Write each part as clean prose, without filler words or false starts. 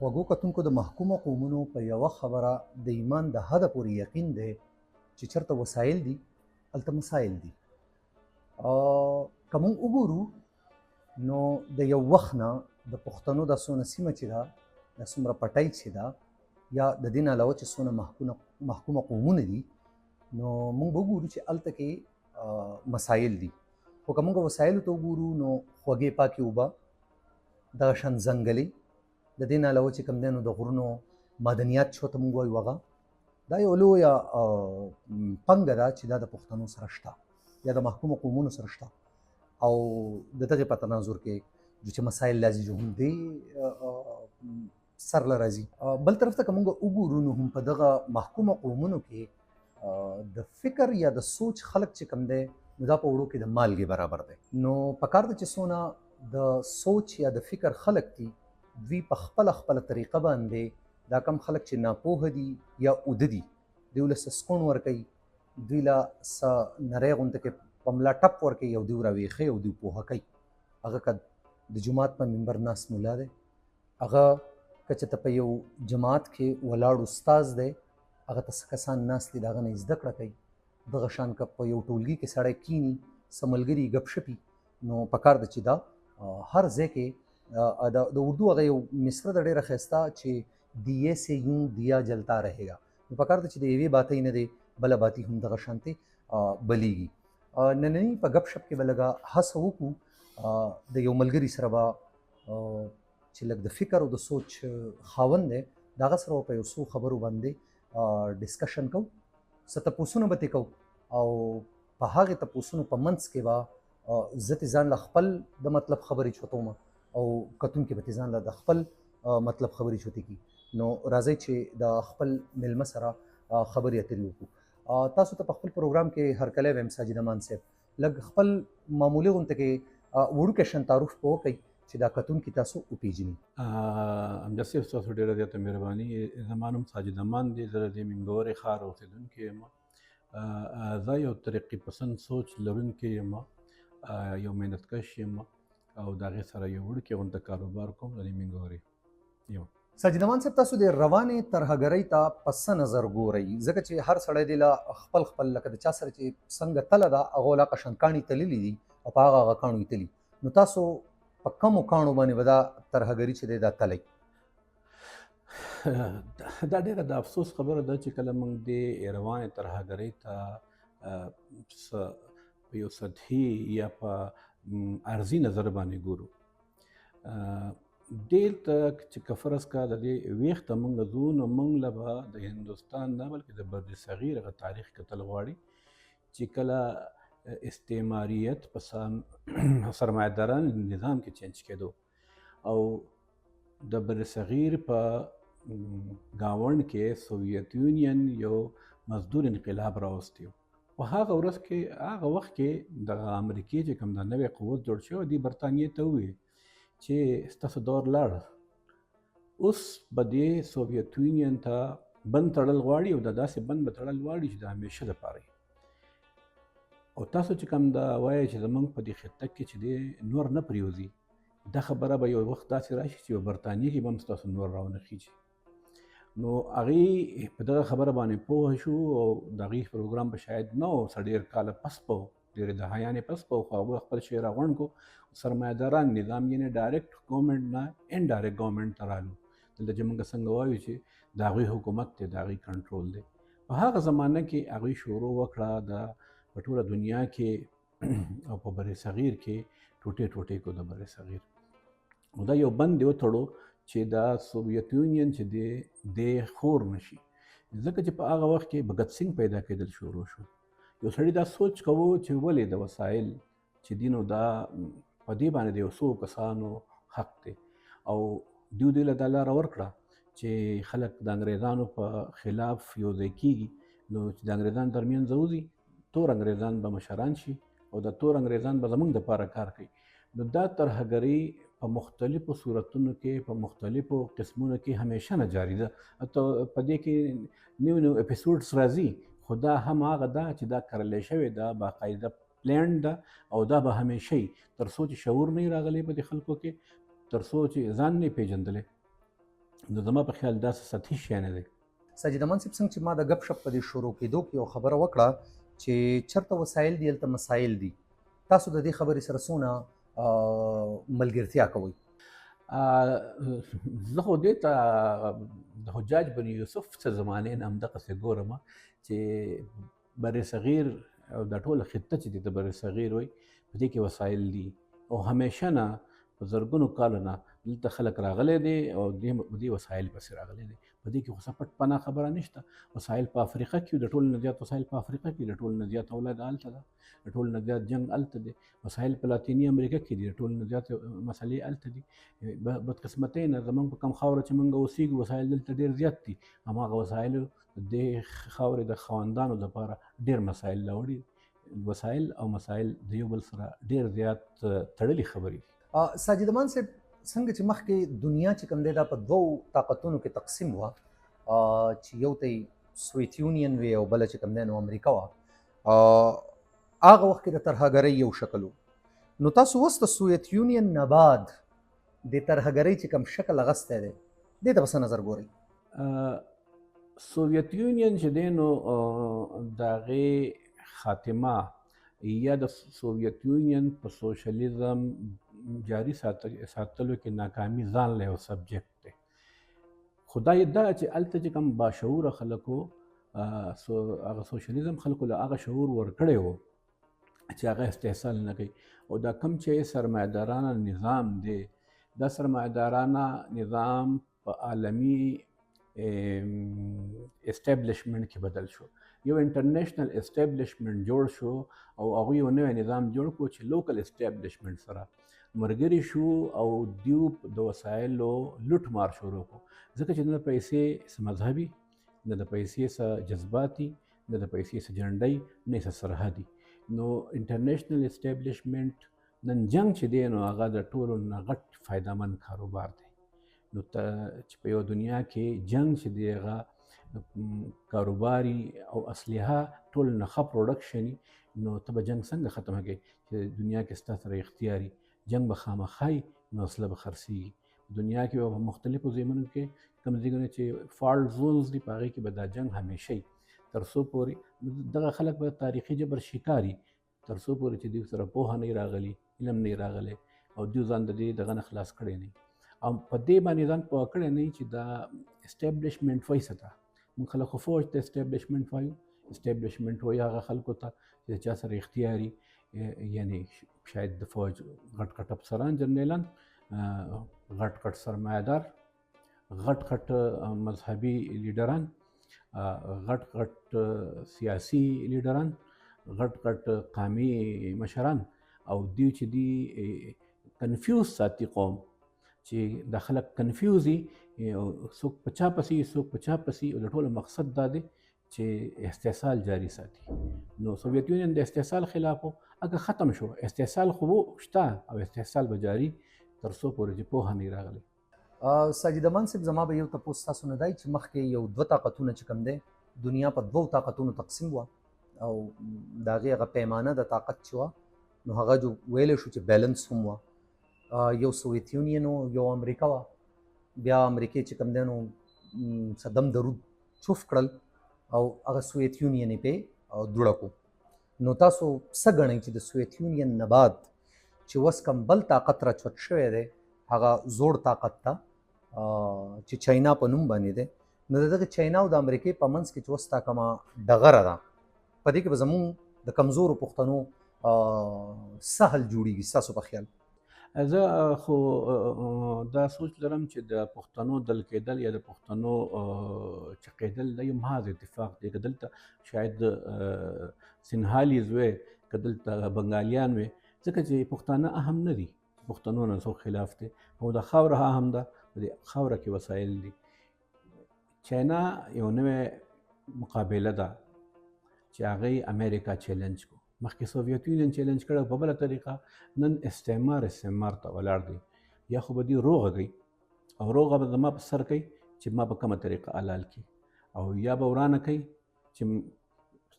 خوږو کتونکو د محکومه قومونو په یوه خبره د ایمان د حده پورې یقین دی چې چېرته وسایل دي هلته مسایل دي. که موږ وګورو نو د یو وخت نه د پښتنو دا څونه سیمه چې ده دا څومره پټی چې ده یا د دې نه علاوه چې څونه محکومه قومونه دي نو موږ به وګورو چې هلته کې مسایل دي. خو که موږ وسایلو ته وګورو نو خوږې پاکې اوبه دغه شان ځنګلې د دې نه علاوه چې کوم دی نو د غرونو معدنیات چې ورته موږ وایو هغه دا یو لویه پنګه ده چې دا د پښتنو سره شته یا د محکومو قومونو سره شته او د دغې په تناظر کې چې مسایل لازم جو هم دی سر له راځي. بل طرف ته که موږ وګورو نو هم په دغه محکومه قومونو کې د فکر یا د سوچ خلک چې کوم دی نو دا په وړو کې د مالګې برابر دی. نو پکار ده چې څونه د سوچ یا د فکر خلک دي دوی په خپله طریقه باندې دا کم خلک چې ناپوهه دي یا اوده دي دوی له څه سکون ورکوي، دوی له څه نری غونته کې په ملا ټپ ورکوي او دوی راویښوي او دوی پوهه کوي. هغه که د جومات په منبر ناست ملا دی، هغه که چېرته په یو جماعت کې ولاړ استاز دی، هغه ته څه کسان ناست دي د هغه نه یې زده کړه کوي. دغه شان که په یو ټولګي کې سړی کیني څه ملګري ګپ شپي نو پکار ده چې دا هر ځای کې د اردو هغه یو مصره د ډېره ښایسته چې دیے سے یوں دیا جلتا رہے گا نو پکار ده چې د یوې باتۍ نه دی بله باتي هم دغه شانتې بلیږي. ننني په ګپ شپ کې به لږه هڅه وکړو د یو ملګري سره به چې لږ د فکر او د سوچ خاوند دی د هغه سره به په یو څو خبرو باندې ډسکشن کوو، څه تپوسونه به ترې کوو او په هغې تپوسونو په منځ کې به زه ترې ځان له خپل د مطلب خبرې چوتوم او کتونکي به ترې ځان له د خپل مطلب خبرې چوتې کي. نو راځئ چې د خپل میلمه سره خبرې اترې وکړو. تاسو ته په خپل پروګرام کې هرکلی وایم ساجد امان صاحب لږ خپل معمولي غونته کې وړوکی شان تعارف به وکئ چې دا کتونکي تاسو وپېژني. امجد صاحب ستاسو ډېره زیاته مهرباني. زما نوم ساجد امان دی، زه د دې منګورې ښار اوسېدونکی یم. زه یو طریقې پسند سوچ لرونکی یم، یو محنتکش یم او د هغې سره یو وړوکی غونته کاروبار کوم د دې منګورې یم. ساجد امان صاحب تاسو د روانې ترهګرۍ ته په څه نظر ګورئ؟ ځکه چې هر سړی دی له خپل لکه د چا سره چې څنګه تله ده هغو لا قشن کاڼي تللي دي او په هغه کاڼو یې تلي. نو تاسو په کومو کاڼو باندې به دا ترهګري چې دی دا تلی؟ دا ډېره د افسوس خبره ده چې کله موږ د روانې ترهګرۍ ته په یو سطحي یا په عرضي نظر باندې ګورو. دلته چې که فرض کا د دې ویښته موږ ځو نو موږ له به د هندوستان نه بلکې د بر صغیر هغه تاریخ کتل غواړي چې کله استعماریت په سرمایه‌داران نظام کې چینج کېدو او د بر صغیر په ګاونډ کې سوویت یونین یو مزدور انقلاب راوستی. په هغه ورځ کې هغه وخت کې د امریکې چې کوم دا نوی قوت جوړ شوی دی برطانیې ته وویل چې ستاسو دور لاړ، اوس به دې سوویت یونین ته بند تړل غواړي او د داسې بند به تړل غواړي چې د همیشه دپاره او تاسو چې کوم دا وایئ چې زموږ په دې خطه کې چې دی نور نه پرېوځي، دا خبره به یو وخت داسې راشي چې په برطانیې کې به هم ستاسو نور راونه خیږي. نو هغې په دغه خبره باندې پوه شو او د هغې پروګرام به شاید نه و، څه ډېر کاله پس به و، ډېرې دهایانې پس به و، خو هغوی خپل شی راغونډ کړو. سرمایه‌داران نظام یعنې ډایرکټ ګورنمنټ نه انډایرکټ ګورنمنټ ته رالو. دلته چې موږ څنګه وایو چې د هغوی حکومت دی، د هغوی کنټرول دی. په هغه زمانه کې هغوی شروع وکړه د په ټوله دنیا کې او په بر صغیر کې ټوټې ټوټې کړو د بر صغیر. نو دا یو بند دی وتړو چې دا سوویت یونین چې دی خور نشي. ځکه چې په هغه وخت کې بګت سینګ پیدا کېدل شروع شو. یو سړي دا سوچ کوو چې ولې د وسایل چې دي نو دا په دې باندې د یو څو کسانو حق دی او دوی له دا لاره ورکړه چې خلک د انګریزانو په خلاف یو ځای کېږي. نو چې د انګریزانو ترمنځ وځي تور انګریزان به مشران شي او د تور انګریزان به زموږ دپاره کار کوي. نو دا ترهګري په مختلفو صورتونو کې په مختلفو قسمونو کې همیشه نه جاري ده. حتی په دې کې نوي اپیسوډس راځي، خو دا هم هغه ده چې دا کرلی شوې ده، باقاعده پلان ده او دا به همیشه وي تر څو چې شعور نه وي راغلی په دې خلکو کې، تر څو چې ځان نه یې پېژندلی نو زما په خیال دا څه سطحي شی نه دی. ساجد امان صاحب څنګه چې ما د غپ شپ په دې شروع کېدو کې یو خبره وکړه چې چرته وسایل دي هلته مسایل دي، تاسو د دې خبرې سره څونه ملګرتیا کوئ؟ زه خو دې ته د حجاج بن یوسف څه زمانې نه همدغسې ګورم چې بر صغیر او دا ټوله خطه چې دي د بر صغیر وایي په دې کې وسایل دي او همیشه نه په زرګونو کالو نه دلته خلک راغلی دي او دې وسایل پسې راغلی دي. په دې کې خو څه پټ پناه خبره نشته. وسایل په افریقا کې د ټولو نه زیات وسایل په افریقا کې د ټولو نه زیات اولاد هلته ده، د ټولو نه زیات جنګ هلته دی. وسایل په لاتیني امریکا کې دي، د ټولو نه زیات مسلې هلته دي. بدقسمتۍ نه زموږ په کوم خاوره چې موږ اوسېږو وسایل دلته ډېر زیات دي، هماغه وسایلو د دې خاورې د خاوندانو لپاره ډېر مسایل راوړي. وسایل او مسایل د یو بل سره ډېر زیات تړلي خبرې دي. ساجد امان صاحب څنګه چې مخکې دنیا چې کوم دی دا په دوو طاقتونو کې تقسیم وه، چې یو ته سویت یونین وي او بله چې کوم دی نو امریکا وه. هغه وخت کې د ترهګرۍ یو شکل و. نو تاسو اوس د سویت یونین نه بعد د ترهګرۍ چې کوم شکل اغستی دی دې ته په څه نظر ګورئ؟ سوویت یونین چې دی نو د هغې خاتمه یا د سوویت یونین په سوشلیزم جاري ساتلو کې ناکامي ځان له یو سبجیکټ دی. خو دا ادعا چې هلته چې کوم باشعوره خلکو هغه سوشلیزم خلکو له هغه شعور ورکړی و چې هغه استحصال نه کوي. او دا کوم چې سرمایه‌دارانه نظام دی، دا سرمایه‌دارانه نظام په عالمي اسټابلیشمنټ کې بدل شو. یو انټرنیشنل اسټابلیشمنټ جوړ شو او هغوی یو نوی نظام جوړ کړو چې لوکل اسټابلیشمنټ سره ملګري شو او دیو د وسایلو لوټ مار شروع کړو. ځکه چې نه د پیسې څه مذهبي، نه د پیسې څه جذباتي، نه د پیسې څه جنډۍ، نه څه سرحدي. نو انټرنیشنل اسټابلیشمنټ نن جنګ چې دی نو هغه د ټولو نه غټ فایدهمند کاروبار دی. نو چې په یو دنیا کې جنګ چې دی هغه کاروباري او اسلحه ټول نه ښه پروډکشن وي، نو ته به جنګ څنګه ختمه کوې چې دنیا کې ستا سره اختیاري جنګ به خامخا وي، نو وسله به خرڅېږي. دنیا کې به په مختلفو ځایونو کې کوم ځایونه چې فالټ زونز دي په هغې کې به دا جنګ همیشه وي، تر څو پورې دغه خلک به تاریخي جبر شکار وي، تر څو پورې چې دوی سره پوهه نه راغلي، علم نه راغلی او دوی ځان د دې دغه نه خلاص کړی نه وي. او په دې باندې ځان پوه کړی نه وي چې دا اسټابلیشمنټ وایي څه ته. موږ خلک خو فوج ته اسټابلیشمنټ وایو. اسټابلیشمنټ وایي هغه خلکو ته چې د چا سره اختیاري، یعنې شاید د فوج غټ غټ افسران، جنرالان، غټ غټ سرمایه‌دار، غټ غټ مذهبي لیډران، غټ غټ سیاسي لیډران، غټ غټ قامي مشران، او دوی چې دي کنفیوز ساتي قوم، چې د خلک کنفیوز وي، څوک په چا پسې څوک په چا پسې، او د ټولو مقصد دا دی چې استحصال جاري ساتي. نو سوویت یونین د استحصال خلاف و، هغه ختم شو. استحصال خو شته او استحصال به جاري تر څو پورې چې پوهه نه راغلی. ساجد امان صاحب زما به یو تپوس تاسو نه دی چې مخکې یو دوه طاقتونه چې کوم دی دنیا په دوو طاقتونو تقسیم وه او د هغې هغه پیمانه د طاقت چې وه نو هغه جو ویلی شو چې بیلنس هم وه. یو سوویت یونین و، یو امریکا وه. بیا امریکې چې کوم دی نو صدم درود چوف کړل او هغه سوویت یونین یې پې دوړه کړو. نو تاسو څه ګڼئ چې د سوویت یونین نه بعد چې اوس کوم بل طاقت راچوت شوی دی هغه زوړ طاقت ته چې چاینا په نوم باندې دی، نو د دغه چاینا او د امریکې په منځ کې چې اوس تا کومه ډغره ده په دې کې به زموږ د کمزورو پښتنو څه حل جوړېږي ستاسو په خیال؟ زه خو دا سوچ لرم چې د پښتنو دل کېدل یا د پښتنو چقېدل دا یو محض اتفاق دی. که دلته شاید سینهالي زوی، که دلته بنګالیان وي، ځکه چې پښتانه اهم نه دي، پښتنو نه څوک خلاف دی او د خاوره اهم ده، په دې خاوره کې وسایل دي. چاینا یو نوې مقابله ده چې هغې امریکا چیلنج کو. مخکې سوویت یونین چیلنج کړی په بله طریقه، نن استعمار ته ولاړ دی. یا خو به دوی روغه کوي او روغه به زما په سر کوي چې ما په کومه طریقه حلال کړي، او یا به ورانه کوي چې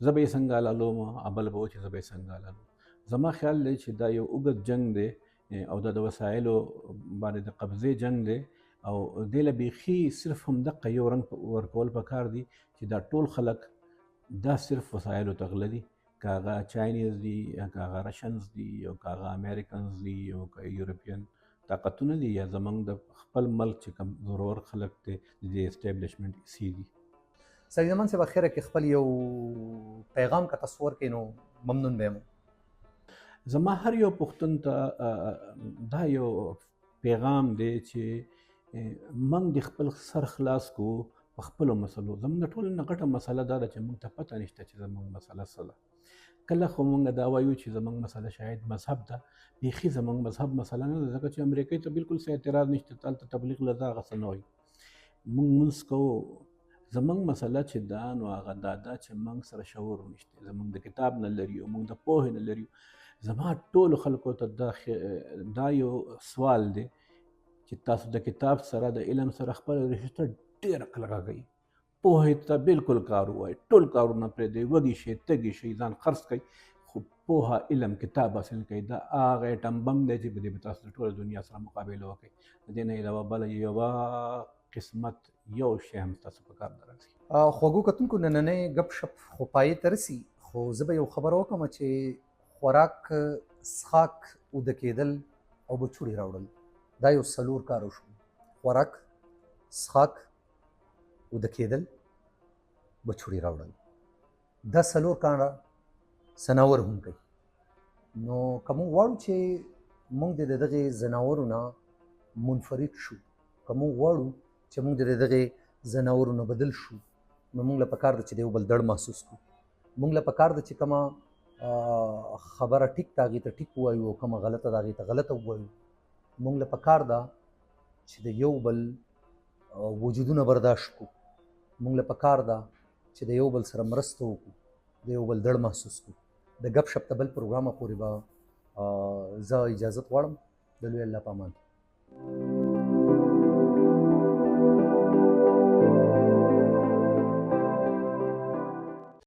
زه به یې څنګه حلالوم او بل به و چې زه به یې څنګه حلالوم. زما خیال دی چې دا یو اوږد جنګ دی او دا د وسایلو باندې د قبضې جنګ دی. او دې له بیخي صرف همدغه یو رنګ ورکول پکار دي چې دا ټول خلک دا صرف وسایلو ته غله دي، که هغه چاینیز دي یا که هغه رشنز دي یا که هغه امریکنز دي یا که یورپین طاقتونه دي یا زمونږ د خپل ملک چې کوم زورور خلک دی د دې اسټیبلیشمنټ ایسي دي. سید زمان صاحب اخره کې خپل یو پیغام که تصور کې نو ممنون به یم. زما هر یو پښتون ته دا یو پیغام دی چې موږ د خپل سر خلاص کو په خپلو مسلو. زموږ د ټولو نه غټه مسله دا ده چې موږ ته پته نشته چې زموږ مسله څه ده. کله خو موږ دا وایو چې زموږ مسله شاید مذهب ده، بیخي زموږ مذهب مسله نه ده، ځکه چې امریکې ته بالکل څه اعتراض نشته، هلته تبلیغ له دا هغه څه نه وایي. موږ لمونځ کوو. زموږ مسله چې ده نو هغه دا ده چې موږ سره شعور نشته، زموږ د کتاب نه لري او موږ د پوهې نه لري. زما ټولو خلکو ته دا یو سوال دی چې تاسو د کتاب سره د علم سره خپله رشته ډېره کلکه کوئ، پوهې ته بالکل کار ووایئ، ټول کارونه پرېږدئ، وږي شئ تږي شئ ځان خرڅ کړئ، خو پوهه علم کتاب حاصل کړئ. دا هغه ایټم بم دی چې په دې به تاسو د ټوله دنیا سره مقابله وکړئ. د دې نه علاوه بله یوه قسمت یو شی هم ستاسو په کار نه راځي. خوږو کتونکو نننی ګپ شپ خو پای ته رسي، خو زه به یو خبره وکړم چې خوراک، څښاک، اوده کېدل او بچوړې راوړل دا یو څلور کارو شو. خوراک، څښاک، اوده کېدل، بچوړې راوړل. دا څلور کاره ځناور هم کوي. نو که موږ غواړو چې موږ د دغې ځناورو نه منفرد شو، که موږ غواړو چې موږ د دغې ځناورو نه بدل شو، نو موږ له پکار ده چې د یو بل دړ محسوس کړو. موږ له پکار ده چې کومه خبره ټیک ته هغې ته ټیک ووایو او کومه غلطه ده هغې ته غلطه ووایو. موږ له پکار ده چې د یو بل وجودونه برداشت کړو. موږ له پکار ده چې د یو بل سره مرسته وکړو، د یو بل دړ محسوس کړو. د ګپ شپ ته بل پروګرامه پورې به زه اجازت غواړم. د لوی الله په امان.